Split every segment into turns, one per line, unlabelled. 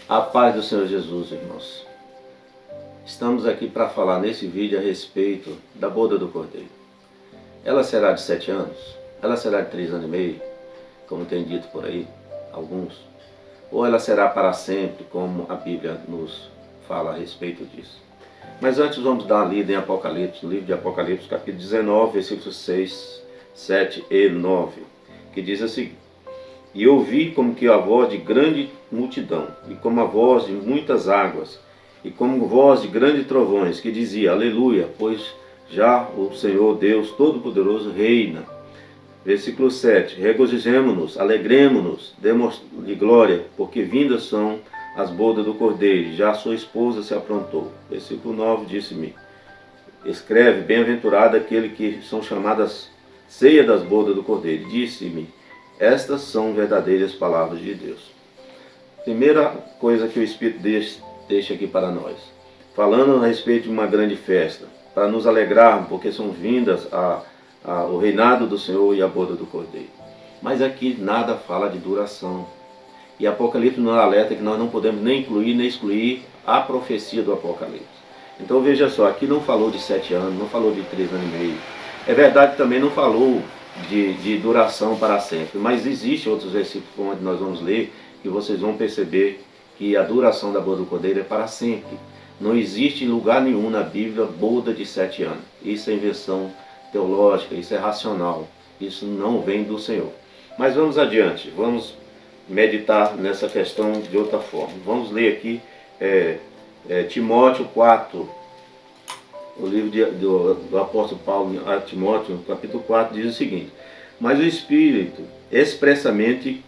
A paz do Senhor Jesus, irmãos. Estamos aqui para falar nesse vídeo a respeito da boda do Cordeiro. Ela será de 7 anos? Ela será de 3 anos e meio, como tem dito por aí, alguns? Ou ela será para sempre, como a Bíblia nos fala a respeito disso? Mas antes vamos dar uma lida em Apocalipse, no livro de Apocalipse, capítulo 19, versículos 6, 7 e 9, que diz assim: E ouvi como que a voz de grande multidão, e como a voz de muitas águas, e como voz de grandes trovões, que dizia: Aleluia, pois já o Senhor Deus Todo-Poderoso reina. Versículo 7. Regozijemo-nos, alegremo-nos, demos-lhe glória, porque vindas são as bodas do Cordeiro, já a sua esposa se aprontou. Versículo 9, disse-me: Escreve, bem-aventurado aquele que são chamadas ceia das bodas do Cordeiro. Disse-me: Estas são verdadeiras palavras de Deus. Primeira coisa que o Espírito deixa aqui para nós, falando a respeito de uma grande festa, para nos alegrarmos, porque são vindas o reinado do Senhor e a boda do Cordeiro. Mas aqui nada fala de duração. E Apocalipse nos alerta que nós não podemos nem incluir nem excluir a profecia do Apocalipse. Então veja só, aqui não falou de 7 anos, não falou de 3 anos e meio. É verdade que também não falou de duração para sempre, mas existem outros versículos onde nós vamos ler que vocês vão perceber que a duração da boda do Cordeiro é para sempre. Não existe em lugar nenhum na Bíblia boda de 7 anos. Isso é invenção teológica, isso é racional, isso não vem do Senhor. Mas vamos adiante, vamos meditar nessa questão de outra forma. Vamos ler aqui Timóteo 4, o livro do apóstolo Paulo a Timóteo, capítulo 4, diz o seguinte: Mas o Espírito expressamente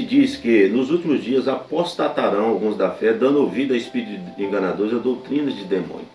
diz que nos últimos dias apostatarão alguns da fé, dando ouvido a espíritos enganadores e a doutrinas de demônio.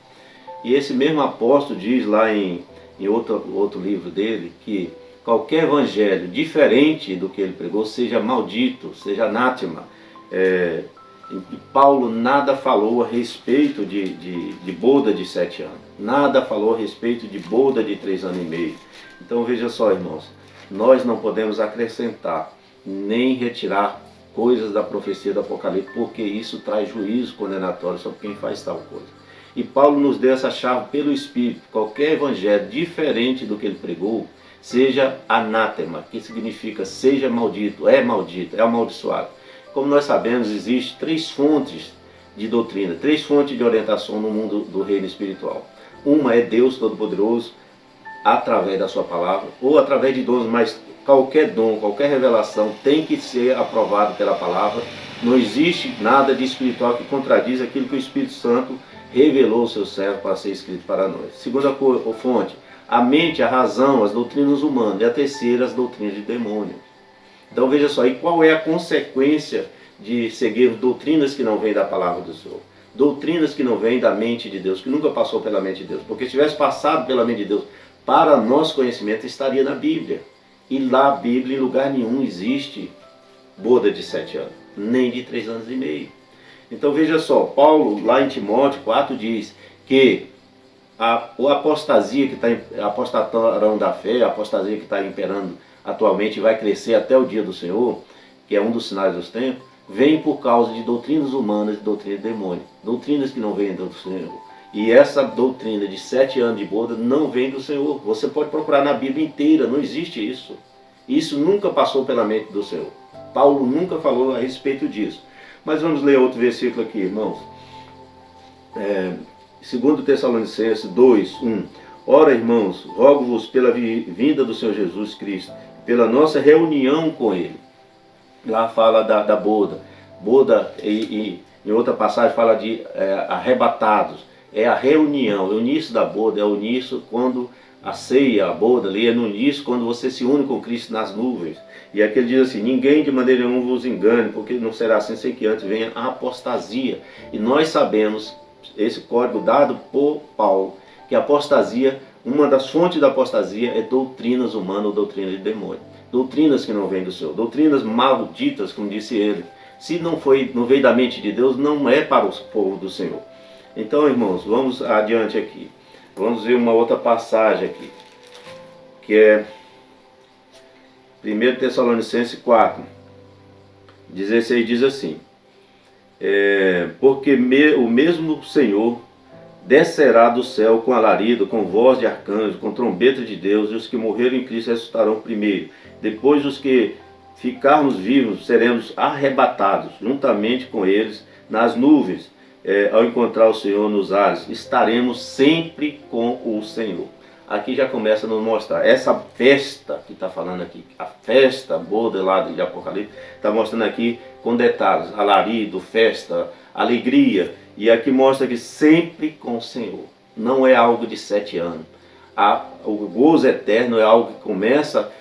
E esse mesmo apóstolo diz lá em outro livro dele que qualquer evangelho diferente do que ele pregou seja maldito, seja anátema. E Paulo nada falou a respeito de boda de 7 anos, nada falou a respeito de boda de 3 anos e meio. Então veja só, irmãos, nós não podemos acrescentar nem retirar coisas da profecia do Apocalipse, porque isso traz juízo condenatório sobre quem faz tal coisa. E Paulo nos deu essa chave pelo Espírito: qualquer evangelho diferente do que ele pregou seja anátema, que significa seja maldito, é amaldiçoado. Como nós sabemos, existem 3 fontes de doutrina, 3 fontes de orientação no mundo do reino espiritual. Uma é Deus Todo-Poderoso, através da sua palavra, ou através de dons, mas qualquer dom, qualquer revelação tem que ser aprovado pela palavra. Não existe nada de espiritual que contradiz aquilo que o Espírito Santo revelou ao seu servo para ser escrito para nós. Segunda fonte, a mente, a razão, as doutrinas humanas. E a terceira, as doutrinas de demônio. Então veja só, e qual é a consequência de seguir doutrinas que não vêm da palavra do Senhor? Doutrinas que não vêm da mente de Deus, que nunca passou pela mente de Deus. Porque se tivesse passado pela mente de Deus, para nosso conhecimento, estaria na Bíblia. E lá, a Bíblia, em lugar nenhum existe boda de 7 anos, nem de 3 anos e meio. Então veja só, Paulo lá em Timóteo 4 diz que a apostasia que apostatarão da fé, a apostasia que está imperando atualmente vai crescer até o dia do Senhor, que é um dos sinais dos tempos, vem por causa de doutrinas humanas e doutrinas de demônio, doutrinas que não vêm do Senhor. E essa doutrina de 7 anos de boda não vem do Senhor. Você pode procurar na Bíblia inteira, não existe isso. Isso nunca passou pela mente do Senhor. Paulo nunca falou a respeito disso. Mas vamos ler outro versículo aqui, irmãos. 2 Tessalonicenses 2, 1. Ora, irmãos, rogo-vos pela vinda do Senhor Jesus Cristo, pela nossa reunião com Ele. Lá fala da boda. Boda, e em outra passagem fala de arrebatados. É a reunião, é o início da boda, é o início quando a ceia, a boda ali, é no início quando você se une com Cristo nas nuvens. E aqui ele diz assim: ninguém de maneira nenhuma vos engane, porque não será assim sem que antes venha a apostasia. E nós sabemos, esse código dado por Paulo, que a apostasia, uma das fontes da apostasia é doutrinas humanas ou doutrinas de demônio. Doutrinas que não vêm do Senhor, doutrinas malditas, como disse ele. Se não veio da mente de Deus, não é para o povo do Senhor. Então, irmãos, vamos adiante aqui. Vamos ver uma outra passagem aqui, que é 1 Tessalonicenses 4, 16 diz assim: porque o mesmo Senhor descerá do céu com alarido, com voz de arcanjo, com trombeta de Deus, e os que morreram em Cristo ressuscitarão primeiro. Depois os que ficarmos vivos seremos arrebatados juntamente com eles nas nuvens, ao encontrar o Senhor nos ares. Estaremos sempre com o Senhor. Aqui já começa a nos mostrar essa festa que está falando aqui, a festa boda lá de Apocalipse, está mostrando aqui com detalhes, alarido, festa, alegria, e aqui mostra que sempre com o Senhor, não é algo de 7 anos. O gozo eterno é algo que começa,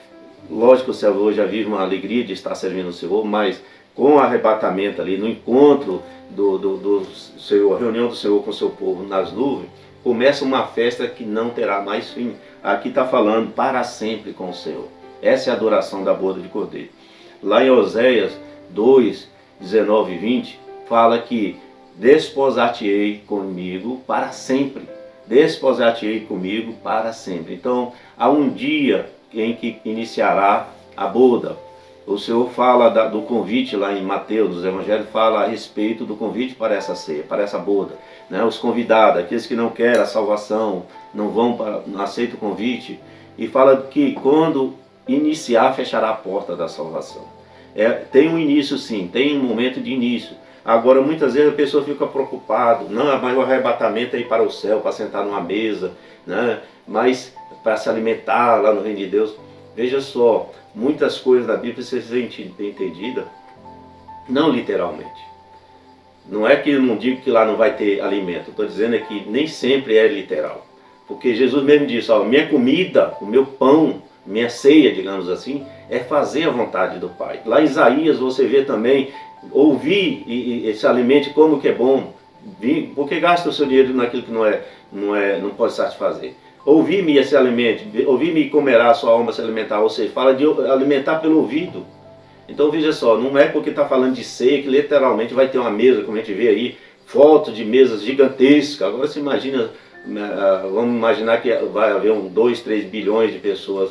lógico, o servidor já vive uma alegria de estar servindo o Senhor, mas com o arrebatamento ali, no encontro do Senhor, a reunião do Senhor com o seu povo nas nuvens, começa uma festa que não terá mais fim. Aqui está falando para sempre com o Senhor. Essa é a adoração da boda de Cordeiro. Lá em Oséias 2, 19 e 20, fala que desposar-te-ei comigo para sempre. Desposar-te-ei comigo para sempre. Então, há um dia em que iniciará a boda. O Senhor fala do convite lá em Mateus, nos Evangelhos, fala a respeito do convite para essa ceia, para essa boda. Né? Os convidados, aqueles que não querem a salvação, não aceitam o convite, e fala que quando iniciar, fechará a porta da salvação. Tem um início sim, tem um momento de início. Agora, muitas vezes a pessoa fica preocupada, não, mas o arrebatamento é ir para o céu, para sentar numa mesa, né? Mas para se alimentar lá no reino de Deus. Veja só, muitas coisas da Bíblia precisam ser entendidas, não literalmente. Não é que eu não digo que lá não vai ter alimento, estou dizendo é que nem sempre é literal. Porque Jesus mesmo disse, ó, minha comida, o meu pão, minha ceia, digamos assim, é fazer a vontade do Pai. Lá em Isaías você vê também, ouvir e se alimente como que é bom, porque gasta o seu dinheiro naquilo que não pode satisfazer. Ouvir-me e se alimente, ouvir-me e comerá a sua alma se alimentar, ou seja, fala de alimentar pelo ouvido. Então veja só, não é porque está falando de ceia que literalmente vai ter uma mesa, como a gente vê aí, foto de mesas gigantescas. Agora você imagina, vamos imaginar que vai haver 2, 3 bilhões de pessoas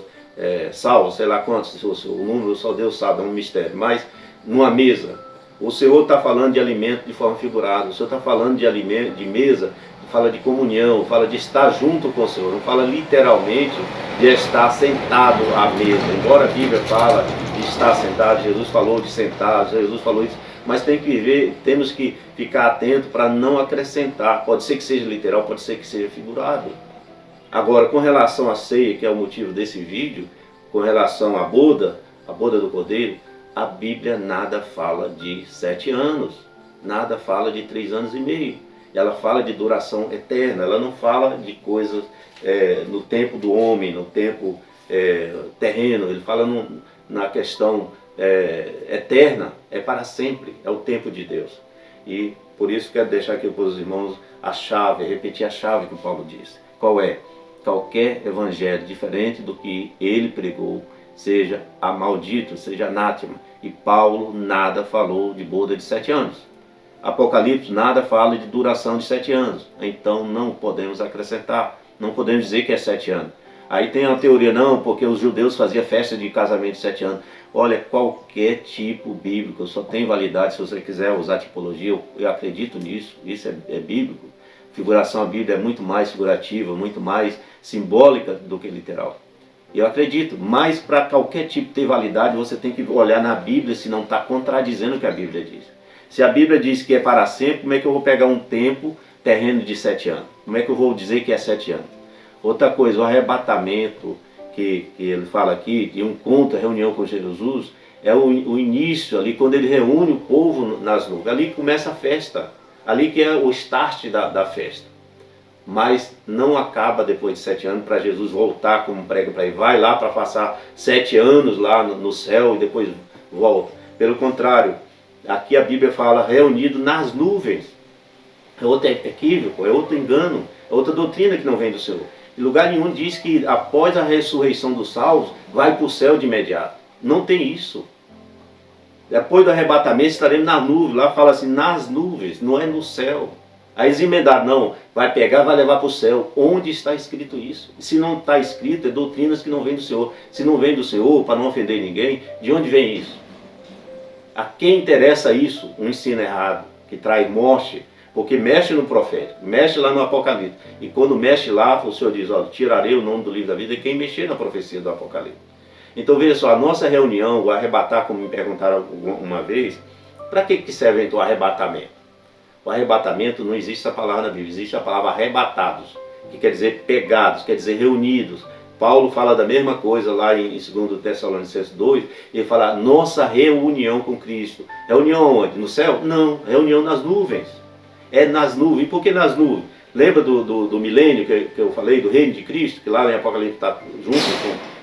salvas, sei lá quantos, o número só Deus sabe, é um mistério, mas numa mesa. O Senhor está falando de alimento de forma figurada, o Senhor está falando de alimento, de mesa, fala de comunhão, fala de estar junto com o Senhor, não fala literalmente de estar sentado à mesa. Embora a Bíblia fala de estar sentado, Jesus falou de sentado, Jesus falou isso, mas temos que ficar atento para não acrescentar. Pode ser que seja literal, pode ser que seja figurado. Agora, com relação à ceia, que é o motivo desse vídeo, com relação à boda do Cordeiro, a Bíblia nada fala de 7 anos, nada fala de 3 anos e meio. Ela fala de duração eterna, ela não fala de coisas no tempo do homem, no tempo terreno, ele fala na questão eterna, é para sempre, é o tempo de Deus. E por isso quero deixar aqui para os irmãos a chave, repetir a chave que o Paulo disse. Qual é? Qualquer evangelho diferente do que ele pregou, seja maldito, seja anátema. E Paulo nada falou de boda de 7 anos. Apocalipse nada fala de duração de 7 anos, então não podemos acrescentar, não podemos dizer que é 7 anos. Aí tem a teoria, não, porque os judeus faziam festa de casamento de 7 anos. Olha, qualquer tipo bíblico só tem validade se você quiser usar tipologia, eu acredito nisso, isso é bíblico. Figuração, a Bíblia é muito mais figurativa, muito mais simbólica do que literal. Eu acredito, mas para qualquer tipo ter validade, você tem que olhar na Bíblia se não está contradizendo o que a Bíblia diz. Se a Bíblia diz que é para sempre, como é que eu vou pegar um tempo terreno de 7 anos? Como é que eu vou dizer que é 7 anos? Outra coisa, o arrebatamento que ele fala aqui, de um encontro, a reunião com Jesus, é o início ali, quando ele reúne o povo nas nuvens. Ali começa a festa, ali que é o start da festa. Mas não acaba depois de 7 anos para Jesus voltar como prega para ele. Vai lá para passar 7 anos lá no céu e depois volta. Pelo contrário, aqui a Bíblia fala reunido nas nuvens. É outro equívoco, é outro engano, é outra doutrina que não vem do Senhor. Em lugar nenhum diz que após a ressurreição dos salvos, vai para o céu de imediato. Não tem isso. Depois do arrebatamento estaremos nas nuvens. Lá fala assim, nas nuvens, não é no céu. Aí eles emendaram, não, vai pegar, vai levar para o céu. Onde está escrito isso? Se não está escrito, é doutrinas que não vêm do Senhor. Se não vem do Senhor, para não ofender ninguém, de onde vem isso? A quem interessa isso? Um ensino errado, que traz morte, porque mexe no profético, mexe lá no Apocalipse. E quando mexe lá, o Senhor diz, ó, tirarei o nome do livro da vida de quem mexer na profecia do Apocalipse. Então veja só, a nossa reunião, o arrebatar, como me perguntaram uma vez, para que serve então o arrebatamento? O arrebatamento, não existe essa palavra na Bíblia, existe a palavra arrebatados, que quer dizer pegados, quer dizer reunidos. Paulo fala da mesma coisa lá em 2 Tessalonicenses 2, ele fala nossa reunião com Cristo. Reunião onde? No céu? Não, reunião nas nuvens. É nas nuvens. E por que nas nuvens? Lembra do milênio que eu falei, do reino de Cristo, que lá em Apocalipse está junto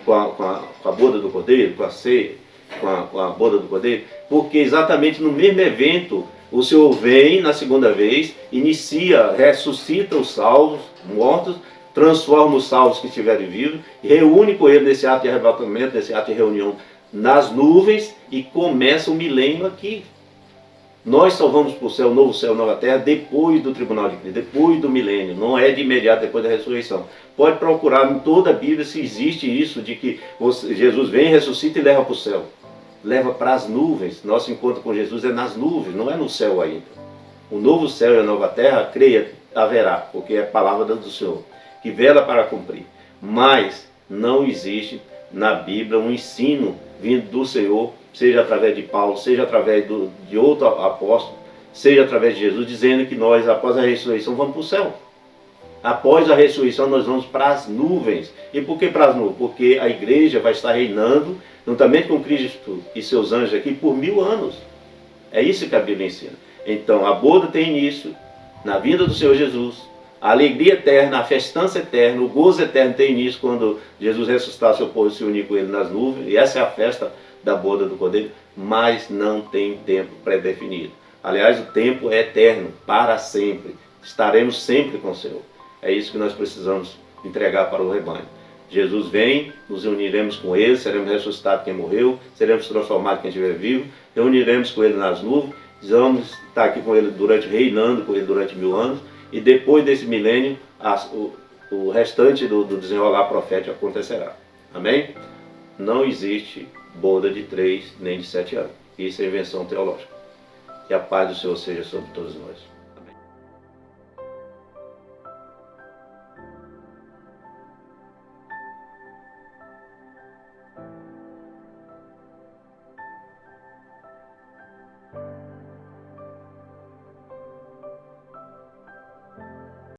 com a boda do Cordeiro, com a ceia, com a boda do Cordeiro? Porque exatamente no mesmo evento, o Senhor vem na segunda vez, inicia, ressuscita os salvos, mortos, transforma os salvos que estiverem vivos, reúne com ele nesse ato de arrebatamento, nesse ato de reunião nas nuvens e começa o milênio aqui. Nós só vamos para o céu, novo céu, nova terra, depois do tribunal de Cristo, depois do milênio, não é de imediato depois da ressurreição. Pode procurar em toda a Bíblia se existe isso, de que Jesus vem, ressuscita e leva para o céu. Leva para as nuvens. Nosso encontro com Jesus é nas nuvens, não é no céu ainda. O novo céu e a nova terra, creia, haverá, porque é a palavra do Senhor, que vela para cumprir. Mas não existe na Bíblia um ensino vindo do Senhor, seja através de Paulo, seja através de outro apóstolo, seja através de Jesus, dizendo que nós, após a ressurreição, vamos para o céu. Após a ressurreição, nós vamos para as nuvens. E por que para as nuvens? Porque a igreja vai estar reinando, juntamente com Cristo e seus anjos aqui, por 1000 anos. É isso que a Bíblia ensina. Então, a boda tem início na vinda do Senhor Jesus. A alegria eterna, a festança eterna, o gozo eterno tem início quando Jesus ressuscitar seu povo e se unir com ele nas nuvens. E essa é a festa da boda do Cordeiro, mas não tem tempo pré-definido. Aliás, o tempo é eterno, para sempre. Estaremos sempre com o Senhor. É isso que nós precisamos entregar para o rebanho. Jesus vem, nos uniremos com ele, seremos ressuscitados quem morreu, seremos transformados quem estiver vivo, reuniremos com ele nas nuvens, vamos estar aqui com ele reinando com ele durante 1000 anos, e depois desse milênio, o restante do desenrolar profético acontecerá. Amém? Não existe boda de 3 nem de 7 anos. Isso é invenção teológica. Que a paz do Senhor seja sobre todos nós.